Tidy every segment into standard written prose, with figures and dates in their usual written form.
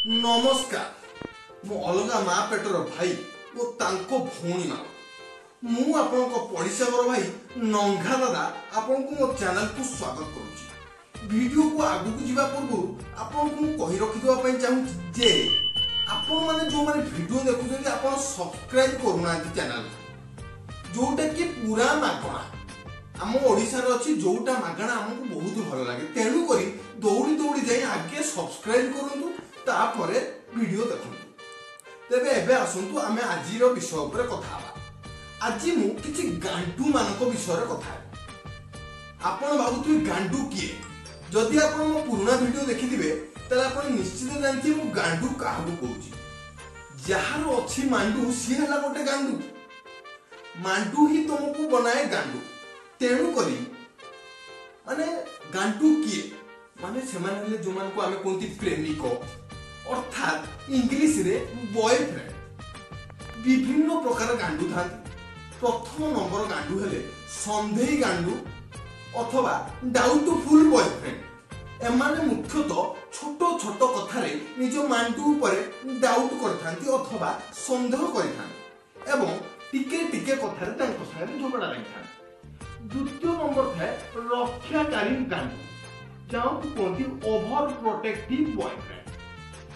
नमस्कार मु अलगा माँ पेटर भाई और तांको भौणी मान मु आपन पड़िशा घर भाई नंघा दादा आपन को मो चैनल को स्वागत करूची। वीडियो को आगु को जीवा पूर्व आपन को कहि रखि देवा पई चाहू जे आपन माने जो माने वीडियो देखुछन आपन सब्सक्राइब करूना चैनल जोटा कि पूरा मागणा आम ओडिशा रे अछि जोटा मागणा हमको बहुत भल लागे तेनु करी दौड़ी दौड़ी जाई आगे सब्सक्राइब करंतु तापरे वीडियो देखंतु। तेबे एबे आसंतु आमे आजिरो विषय ऊपर कथा हबा। आज मु किछि गांडू मानको विषय रे कथा हेबा। आपण भाबुथि गांडू किए जदि आपण मो पुराना वीडियो देखिथिबे तले आपण निश्चित जानथि मु गांडू काहाबु कहूची। जहार अछि मांडू सी हला गोटे गांडू। मांडू ही तुमको बनाए गांडू। तेणु करी माने गांडू किए माने सेमान हले जो मान को आमे कोंती प्रेमिक अर्थात इंग्लिश रे बॉयफ्रेंड विभिन्न प्रकार गांडू थांती। प्रथम नंबर गांडू हेले संदेही गांडू अथवा डाउटफुल बॉयफ्रेंड। एमाने मुख्यतः छोट छोट कथारे निज मांडू ऊपर डाउट करथांती अथवा संदेह करथांती एवं टिके टिके कथारे तांको सारे झगड़ा लागथांती। द्वितीय नंबर थाए रक्षाकारी गांडू जाऊ कोंती ओवर प्रोटेक्टिव बॉयफ्रेंड।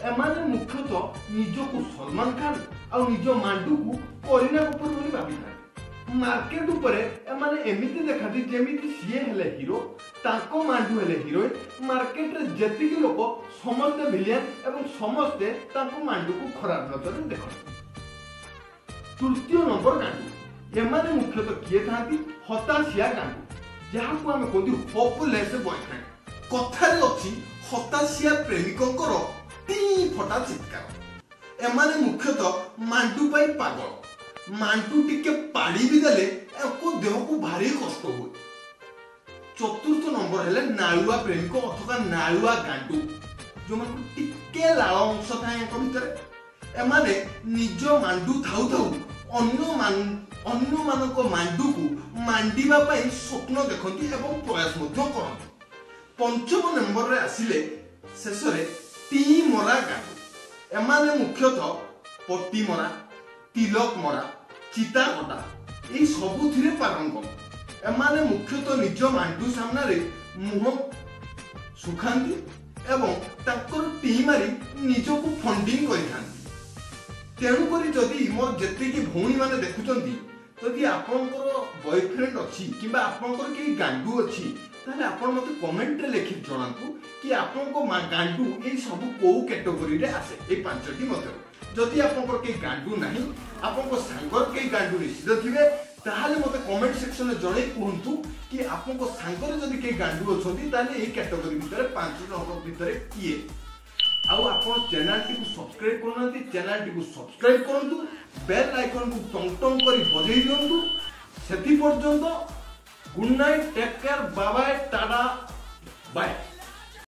एमाने मुख्यतः निजको सलमान खान और निज मांडू को करीना कपूर बोली भाबिथांती। मार्केट ऊपर एमाने एमिति देखाती जेमिति सीए हेले हीरो ताको मांडू हेले हीरोइन। मार्केट रे जेतिकी लोक समस्त विलियन एवं समस्ते ताको मांडू को खराब नजर देखते। तृतीय नंबर गांडू एमाने मुख्यतः किए थांती हताशिया गांडू जहाँ को आमे कोंदी होपलेस बॉयफ्रेंड। कथारे अछि हताशिया प्रेमिकंकर टी फटा चित्कार। एमाने मुख्यतः मांडू पाई पागल। मांडू टिके पाड़ी भी देले एको देह को भारी कष्ट होय। चतुर्थ नंबर हेले नाळुआ प्रेमिक अथवा नाळुआ गांडू जो मान टिके लाळ अंश थाए एको भितरे। एमाने निज मांडू थाउ थाउ अन्य मानको मांडू को मांडीबा पाई स्वप्न देखंती एवं प्रयास मध्य करंती। पंचम नंबर रे आसिले शेष रे टी मरा गांडू। एमाने मुख्यतः पट्टी मरा तिलक मरा चिता कटा ए सबुथिरे पारंगम। एमाने मुख्यतः निज मांडू सामना रे मुह सुखांती एवं ताकर टी मारी निजको फंडिंग करिथांती। तेणु करी जदि मोर जेतिकी भौणी माने देखुचंती जदि आपनकर बॉयफ्रेंड अछि किबा आपनकर के गांडू अछि ताले आपन मते कमेंट रे लिखि जणांतु कि आपनको गांडू ए सब को कैटेगरी रे आसे ए पांचटी मते। जदि आपनकर के गांडू नाही आपनको सांगर के गांडू निश्चित थिबे ताहाले मते कमेंट सेक्शन रे जणे कहंतु कि आपनको सांगर जदि के गांडू अछंती ताले ए कैटेगरी भितरे पांच नंबर भितरे किए। आउ आपण चैनल टी को सब्सक्राइब करनांती चैनल टी को सब्सक्राइब करंतु बेल आइकन को टंग टंग करी बजाई दियंतु। सेति पर्यंत good night take care bye bye tata bye.